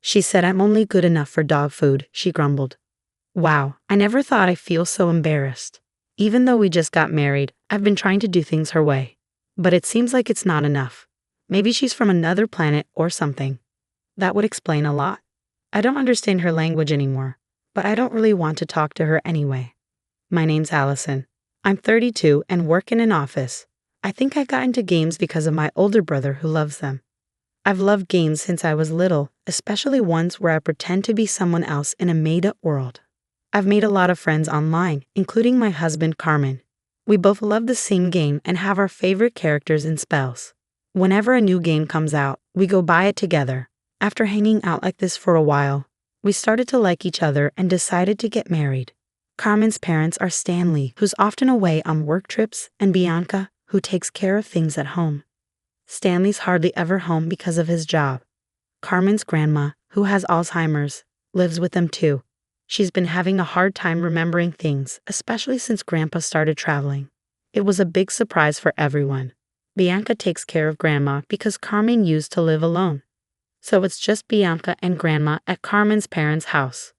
She said I'm only good enough for dog food, she grumbled. Wow, I never thought I'd feel so embarrassed. Even though we just got married, I've been trying to do things her way. But it seems like it's not enough. Maybe she's from another planet or something. That would explain a lot. I don't understand her language anymore, but I don't really want to talk to her anyway. My name's Allison. I'm 32 and work in an office. I think I got into games because of my older brother who loves them. I've loved games since I was little, especially ones where I pretend to be someone else in a made-up world. I've made a lot of friends online, including my husband Carmen. We both love the same game and have our favorite characters and spells. Whenever a new game comes out, we go buy it together. After hanging out like this for a while, we started to like each other and decided to get married. Carmen's parents are Stanley, who's often away on work trips, and Bianca, who takes care of things at home. Stanley's hardly ever home because of his job. Carmen's grandma, who has Alzheimer's, lives with them too. She's been having a hard time remembering things, especially since Grandpa started traveling. It was a big surprise for everyone. Bianca takes care of Grandma because Carmen used to live alone. So it's just Bianca and Grandma at Carmen's parents' house.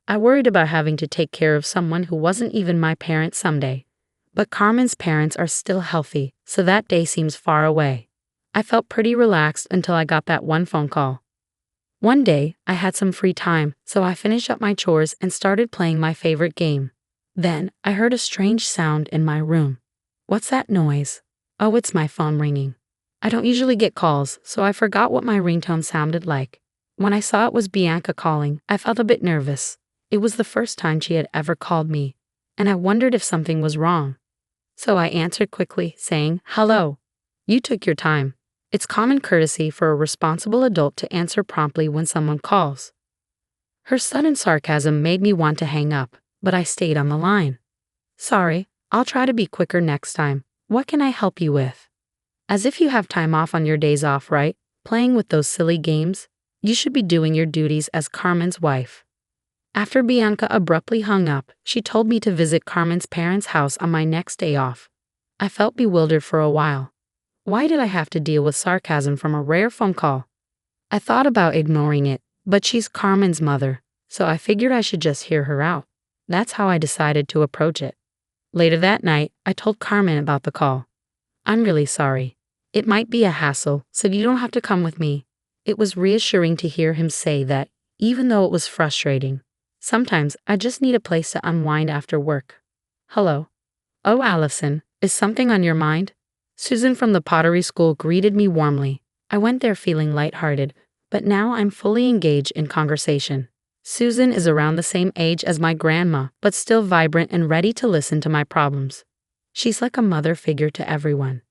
I worried about having to take care of someone who wasn't even my parent someday. But Carmen's parents are still healthy, so that day seems far away. I felt pretty relaxed until I got that one phone call. One day, I had some free time, so I finished up my chores and started playing my favorite game. Then, I heard a strange sound in my room. What's that noise? Oh, it's my phone ringing. I don't usually get calls, so I forgot what my ringtone sounded like. When I saw it was Bianca calling, I felt a bit nervous. It was the first time she had ever called me, and I wondered if something was wrong. So I answered quickly, saying, "Hello. You took your time. It's common courtesy for a responsible adult to answer promptly when someone calls." Her sudden sarcasm made me want to hang up, but I stayed on the line. "Sorry, I'll try to be quicker next time. What can I help you with?" As if you have time off on your days off, right? Playing with those silly games? You should be doing your duties as Carmen's wife. After Bianca abruptly hung up, she told me to visit Carmen's parents' house on my next day off. I felt bewildered for a while. Why did I have to deal with sarcasm from a rare phone call? I thought about ignoring it, but she's Carmen's mother, so I figured I should just hear her out. That's how I decided to approach it. Later that night, I told Carmen about the call. "I'm really sorry. It might be a hassle, so you don't have to come with me." It was reassuring to hear him say that, even though it was frustrating. Sometimes I just need a place to unwind after work. "Hello." "Oh, Allison, is something on your mind?" Susan from the pottery school greeted me warmly. I went there feeling lighthearted, but now I'm fully engaged in conversation. Susan is around the same age as my grandma, but still vibrant and ready to listen to my problems. She's like a mother figure to everyone.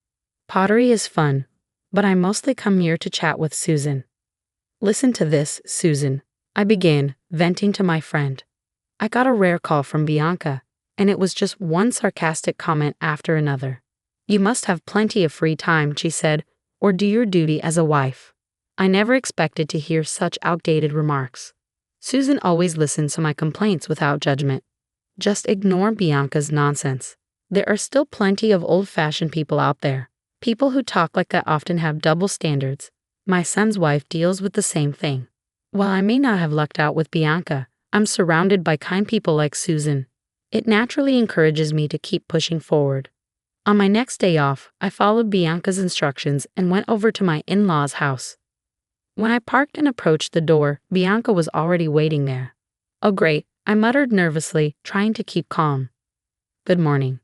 Pottery is fun, but I mostly come here to chat with Susan. "Listen to this, Susan," I began, venting to my friend. I got a rare call from Bianca, and it was just one sarcastic comment after another. "You must have plenty of free time," she said, "or do your duty as a wife." I never expected to hear such outdated remarks. Susan always listens to my complaints without judgment. Just ignore Bianca's nonsense. There are still plenty of old-fashioned people out there. People who talk like that often have double standards. My son's wife deals with the same thing. While I may not have lucked out with Bianca, I'm surrounded by kind people like Susan. It naturally encourages me to keep pushing forward. On my next day off, I followed Bianca's instructions and went over to my in-laws' house. When I parked and approached the door, Bianca was already waiting there. "Oh great," I muttered nervously, trying to keep calm. "Good morning.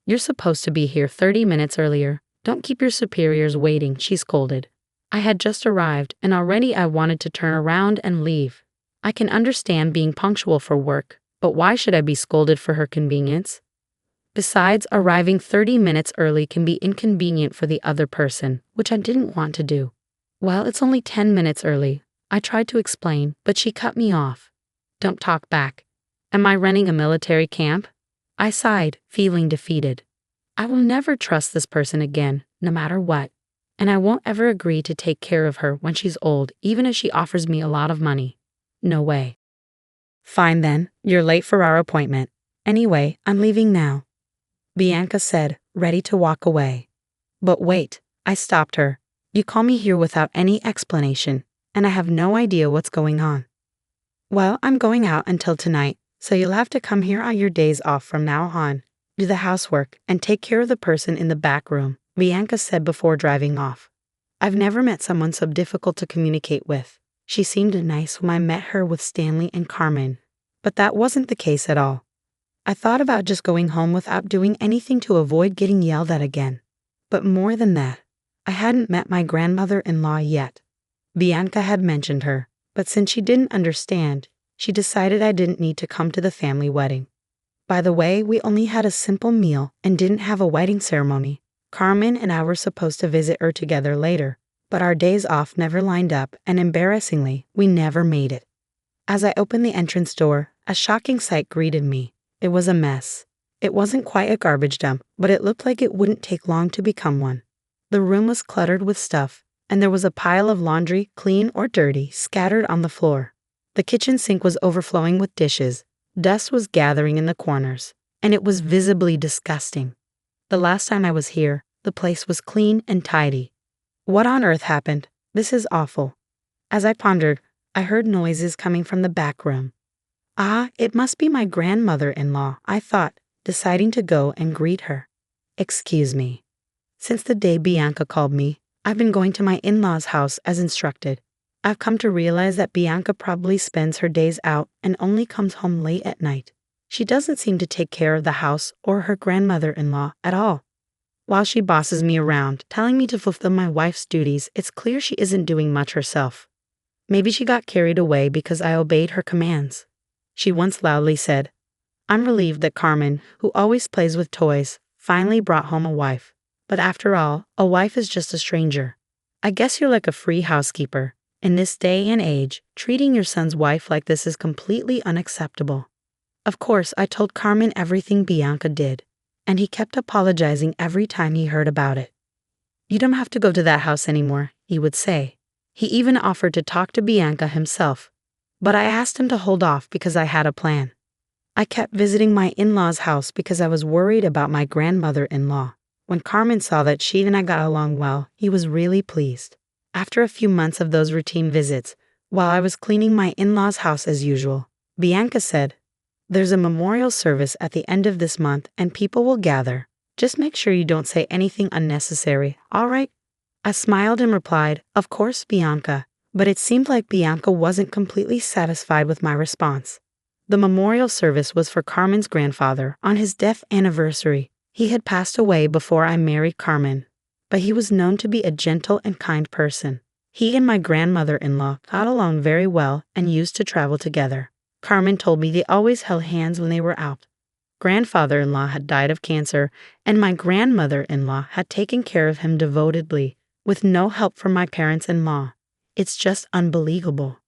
You're supposed to be here 30 minutes earlier. Don't keep your superiors waiting," she scolded. I had just arrived, and already I wanted to turn around and leave. I can understand being punctual for work, but why should I be scolded for her convenience? Besides, arriving 30 minutes early can be inconvenient for the other person, which I didn't want to do. "Well, it's only 10 minutes early," I tried to explain, but she cut me off. "Don't talk back. Am I running a military camp?" I sighed, feeling defeated. I will never trust this person again, no matter what. And I won't ever agree to take care of her when she's old, even if she offers me a lot of money. No way. "Fine then, you're late for our appointment. Anyway, I'm leaving now," Bianca said, ready to walk away. "But wait," I stopped her. "You call me here without any explanation, and I have no idea what's going on. Well, I'm going out until tonight, so you'll have to come here on your days off from now on, do the housework, and take care of the person in the back room, Bianca said before driving off. I've never met someone so difficult to communicate with. She seemed nice when I met her with Stanley and Carmen, but that wasn't the case at all. I thought about just going home without doing anything to avoid getting yelled at again. But more than that, I hadn't met my grandmother-in-law yet. Bianca had mentioned her, but since she didn't understand, she decided I didn't need to come to the family wedding. By the way, we only had a simple meal and didn't have a wedding ceremony. Carmen and I were supposed to visit her together later, but our days off never lined up, and embarrassingly, we never made it. As I opened the entrance door, a shocking sight greeted me. It was a mess. It wasn't quite a garbage dump, but it looked like it wouldn't take long to become one. The room was cluttered with stuff, and there was a pile of laundry, clean or dirty, scattered on the floor. The kitchen sink was overflowing with dishes. Dust was gathering in the corners, and it was visibly disgusting. The last time I was here, the place was clean and tidy. What on earth happened? This is awful. As I pondered, I heard noises coming from the back room. Ah, it must be my grandmother-in-law, I thought, deciding to go and greet her. Excuse me. Since the day Bianca called me, I've been going to my in-laws' house as instructed. I've come to realize that Bianca probably spends her days out and only comes home late at night. She doesn't seem to take care of the house or her grandmother-in-law at all. While she bosses me around, telling me to fulfill my wife's duties, it's clear she isn't doing much herself. Maybe she got carried away because I obeyed her commands. She once loudly said, "I'm relieved that Carmen, who always plays with toys, finally brought home a wife. But after all, a wife is just a stranger. I guess you're like a free housekeeper. In this day and age, treating your son's wife like this is completely unacceptable." Of course, I told Carmen everything Bianca did, and he kept apologizing every time he heard about it. "You don't have to go to that house anymore," he would say. He even offered to talk to Bianca himself, but I asked him to hold off because I had a plan. I kept visiting my in-laws' house because I was worried about my grandmother-in-law. When Carmen saw that she and I got along well, he was really pleased. After a few months of those routine visits, while I was cleaning my in-laws' house as usual, Bianca said, "There's a memorial service at the end of this month and people will gather. Just make sure you don't say anything unnecessary, all right?" I smiled and replied, "Of course, Bianca," but it seemed like Bianca wasn't completely satisfied with my response. The memorial service was for Carmen's grandfather on his death anniversary. He had passed away before I married Carmen, but he was known to be a gentle and kind person. He and my grandmother-in-law got along very well and used to travel together. Carmen told me they always held hands when they were out. Grandfather-in-law had died of cancer, and my grandmother-in-law had taken care of him devotedly, with no help from my parents-in-law. It's just unbelievable.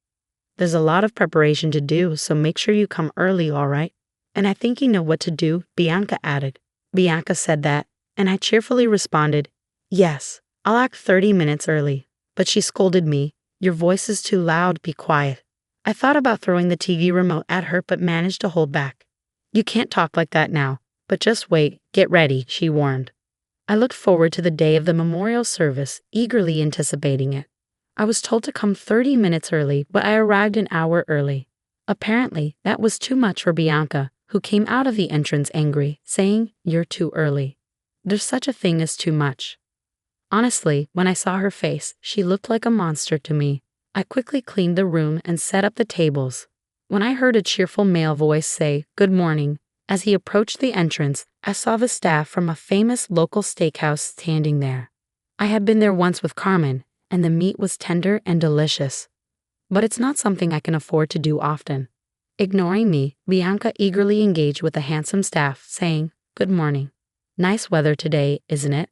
There's a lot of preparation to do, so make sure you come early, all right? And I think you know what to do, Bianca added. Bianca said that, and I cheerfully responded, "Yes, I'll act 30 minutes early." But she scolded me, "Your voice is too loud, be quiet." I thought about throwing the TV remote at her but managed to hold back. "You can't talk like that now, but just wait, get ready," she warned. I looked forward to the day of the memorial service, eagerly anticipating it. I was told to come 30 minutes early, but I arrived an hour early. Apparently, that was too much for Bianca, who came out of the entrance angry, saying, "You're too early." There's such a thing as too much. Honestly, when I saw her face, she looked like a monster to me. I quickly cleaned the room and set up the tables. When I heard a cheerful male voice say, "Good morning," as he approached the entrance, I saw the staff from a famous local steakhouse standing there. I had been there once with Carmen, and the meat was tender and delicious. But it's not something I can afford to do often. Ignoring me, Bianca eagerly engaged with the handsome staff, saying, "Good morning. Nice weather today, isn't it?"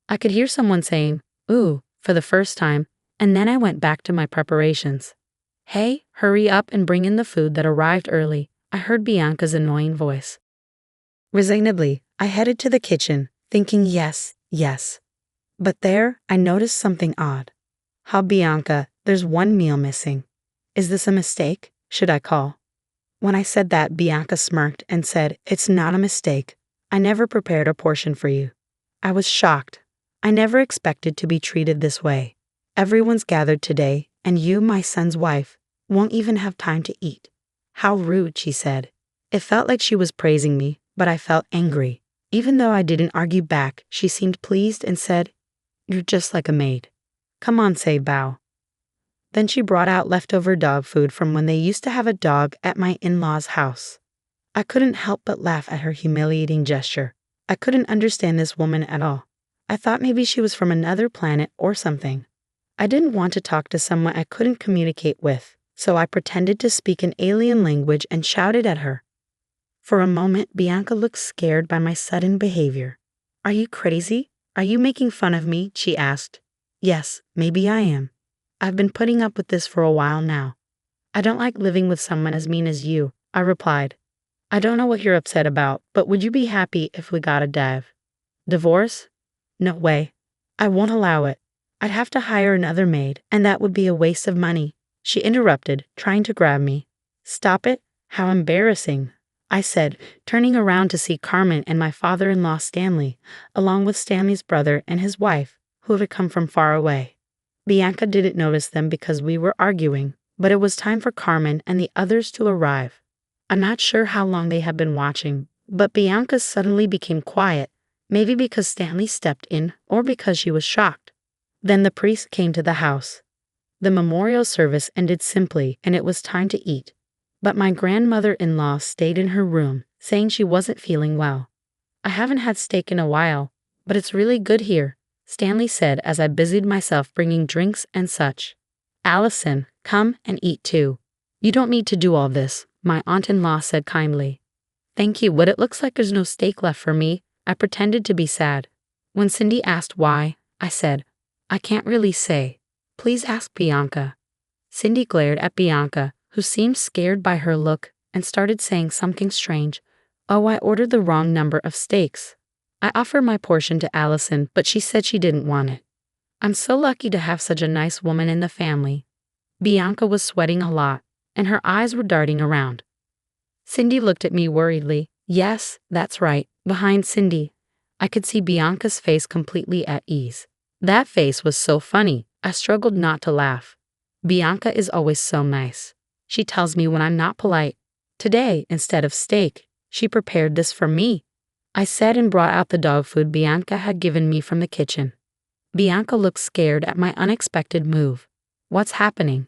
I could hear someone saying, "Ooh," for the first time, and then I went back to my preparations. "Hey, hurry up and bring in the food that arrived early," I heard Bianca's annoying voice. Resignedly, I headed to the kitchen, thinking yes, yes. But there, I noticed something odd. "How, Bianca, there's one meal missing. Is this a mistake? Should I call?" When I said that, Bianca smirked and said, "It's not a mistake. I never prepared a portion for you." I was shocked. I never expected to be treated this way. Everyone's gathered today, and you, my son's wife, won't even have time to eat. How rude, she said. It felt like she was praising me, but I felt angry. Even though I didn't argue back, she seemed pleased and said, "You're just like a maid. Come on, say bow." Then she brought out leftover dog food from when they used to have a dog at my in-laws' house. I couldn't help but laugh at her humiliating gesture. I couldn't understand this woman at all. I thought maybe she was from another planet or something. I didn't want to talk to someone I couldn't communicate with, so I pretended to speak an alien language and shouted at her. For a moment, Bianca looked scared by my sudden behavior. "Are you crazy? Are you making fun of me?" she asked. "Yes, maybe I am. I've been putting up with this for a while now. I don't like living with someone as mean as you," I replied. "I don't know what you're upset about, but would you be happy if we got a divorce? No way. I won't allow it. I'd have to hire another maid, and that would be a waste of money," she interrupted, trying to grab me. "Stop it? How embarrassing," I said, turning around to see Carmen and my father-in-law Stanley, along with Stanley's brother and his wife, who had come from far away. Bianca didn't notice them because we were arguing, but it was time for Carmen and the others to arrive. I'm not sure how long they had been watching, but Bianca suddenly became quiet, maybe because Stanley stepped in or because she was shocked. Then the priest came to the house. The memorial service ended simply, and it was time to eat. But my grandmother-in-law stayed in her room, saying she wasn't feeling well. "I haven't had steak in a while, but it's really good here," Stanley said as I busied myself bringing drinks and such. "Allison, come and eat too. You don't need to do all this," my aunt-in-law said kindly. "Thank you, but it looks like there's no steak left for me." I pretended to be sad. When Cindy asked why, I said, "I can't really say. Please ask Bianca." Cindy glared at Bianca, who seemed scared by her look, and started saying something strange. "Oh, I ordered the wrong number of steaks." I offered my portion to Allison, but she said she didn't want it. I'm so lucky to have such a nice woman in the family. Bianca was sweating a lot, and her eyes were darting around. Cindy looked at me worriedly. Yes, that's right. Behind Cindy, I could see Bianca's face completely at ease. That face was so funny, I struggled not to laugh. Bianca is always so nice. She tells me when I'm not polite. Today, instead of steak, she prepared this for me. I said and brought out the dog food Bianca had given me from the kitchen. Bianca looked scared at my unexpected move. What's happening?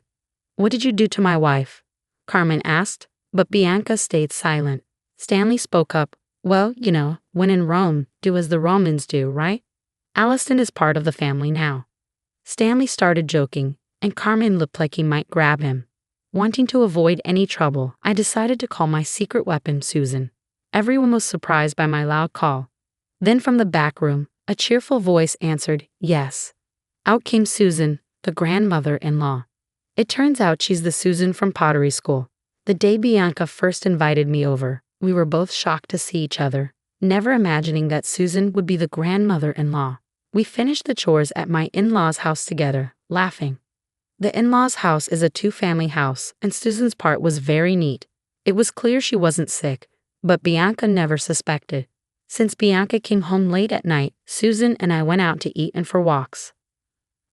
What did you do to my wife? Carmen asked, but Bianca stayed silent. Stanley spoke up. Well, you know, when in Rome, do as the Romans do, right? Allison is part of the family now. Stanley started joking, and Carmen looked like he might grab him. Wanting to avoid any trouble, I decided to call my secret weapon Susan. Everyone was surprised by my loud call. Then from the back room, a cheerful voice answered, yes. Out came Susan, the grandmother-in-law. It turns out she's the Susan from pottery school. The day Bianca first invited me over, we were both shocked to see each other, never imagining that Susan would be the grandmother-in-law. We finished the chores at my in-laws' house together, laughing. The in-laws' house is a two-family house, and Susan's part was very neat. It was clear she wasn't sick, but Bianca never suspected. Since Bianca came home late at night, Susan and I went out to eat and for walks.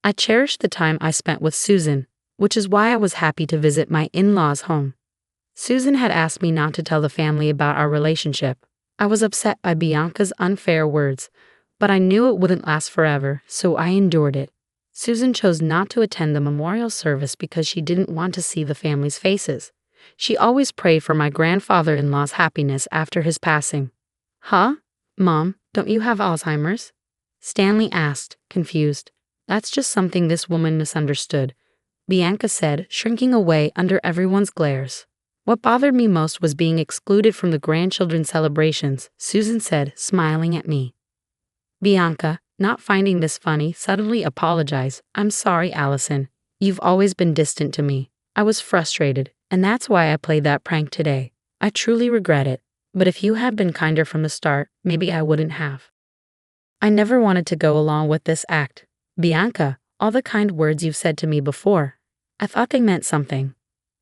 I cherished the time I spent with Susan, which is why I was happy to visit my in-laws' home. Susan had asked me not to tell the family about our relationship. I was upset by Bianca's unfair words, but I knew it wouldn't last forever, so I endured it. Susan chose not to attend the memorial service because she didn't want to see the family's faces. She always prayed for my grandfather-in-law's happiness after his passing. Huh? Mom, don't you have Alzheimer's? Stanley asked, confused. That's just something this woman misunderstood, Bianca said, shrinking away under everyone's glares. What bothered me most was being excluded from the grandchildren's celebrations, Susan said, smiling at me. Bianca, not finding this funny, suddenly apologized. I'm sorry, Allison. You've always been distant to me. I was frustrated, and that's why I played that prank today. I truly regret it, but if you had been kinder from the start, maybe I wouldn't have. I never wanted to go along with this act. Bianca, all the kind words you've said to me before, I thought they meant something.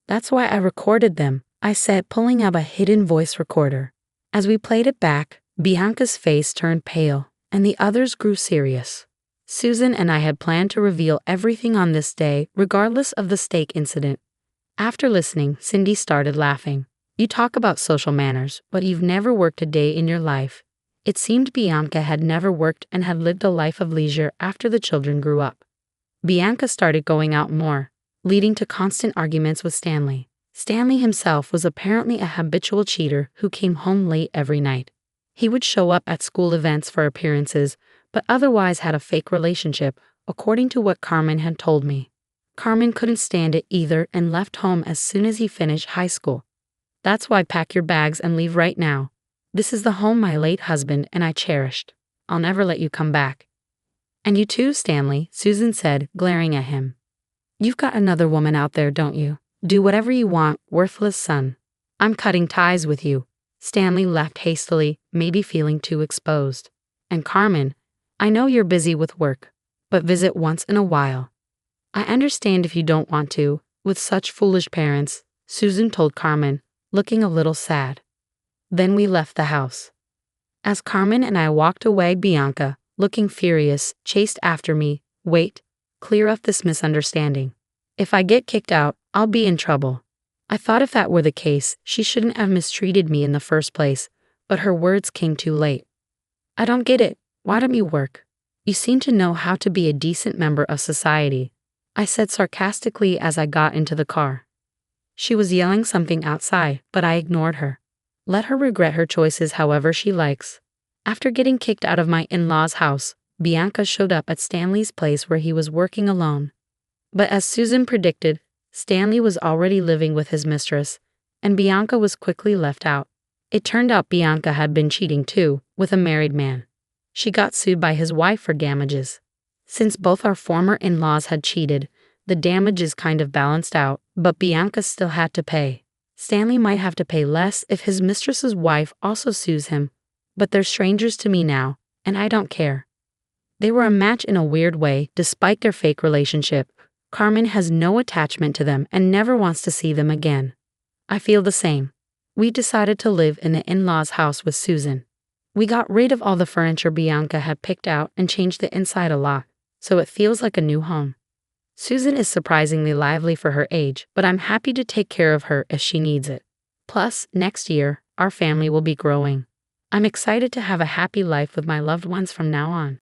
That's why I recorded them, I said, pulling out a hidden voice recorder. As we played it back, Bianca's face turned pale, and the others grew serious. Susan and I had planned to reveal everything on this day, regardless of the steak incident. After listening, Cindy started laughing. You talk about social manners, but you've never worked a day in your life. It seemed Bianca had never worked and had lived a life of leisure after the children grew up. Bianca started going out more, leading to constant arguments with Stanley. Stanley himself was apparently a habitual cheater who came home late every night. He would show up at school events for appearances, but otherwise had a fake relationship, according to what Carmen had told me. Carmen couldn't stand it either and left home as soon as he finished high school. That's why pack your bags and leave right now. This is the home my late husband and I cherished. I'll never let you come back. And you too, Stanley, Susan said, glaring at him. You've got another woman out there, don't you? Do whatever you want, worthless son. I'm cutting ties with you. Stanley left hastily, maybe feeling too exposed. And Carmen, I know you're busy with work, but visit once in a while. I understand if you don't want to, with such foolish parents, Susan told Carmen, looking a little sad. Then we left the house. As Carmen and I walked away, Bianca, looking furious, chased after me. Wait, clear up this misunderstanding. If I get kicked out, I'll be in trouble. I thought if that were the case, she shouldn't have mistreated me in the first place, but her words came too late. I don't get it. Why don't you work? You seem to know how to be a decent member of society, I said sarcastically as I got into the car. She was yelling something outside, but I ignored her. Let her regret her choices however she likes. After getting kicked out of my in-laws' house, Bianca showed up at Stanley's place where he was working alone. But as Susan predicted, Stanley was already living with his mistress, and Bianca was quickly left out. It turned out Bianca had been cheating too, with a married man. She got sued by his wife for damages. Since both our former in-laws had cheated, the damages kind of balanced out, but Bianca still had to pay. Stanley might have to pay less if his mistress's wife also sues him, but they're strangers to me now, and I don't care. They were a match in a weird way, despite their fake relationship. Carmen has no attachment to them and never wants to see them again. I feel the same. We decided to live in the in-laws' house with Susan. We got rid of all the furniture Bianca had picked out and changed the inside a lot, so it feels like a new home. Susan is surprisingly lively for her age, but I'm happy to take care of her if she needs it. Plus, next year, our family will be growing. I'm excited to have a happy life with my loved ones from now on.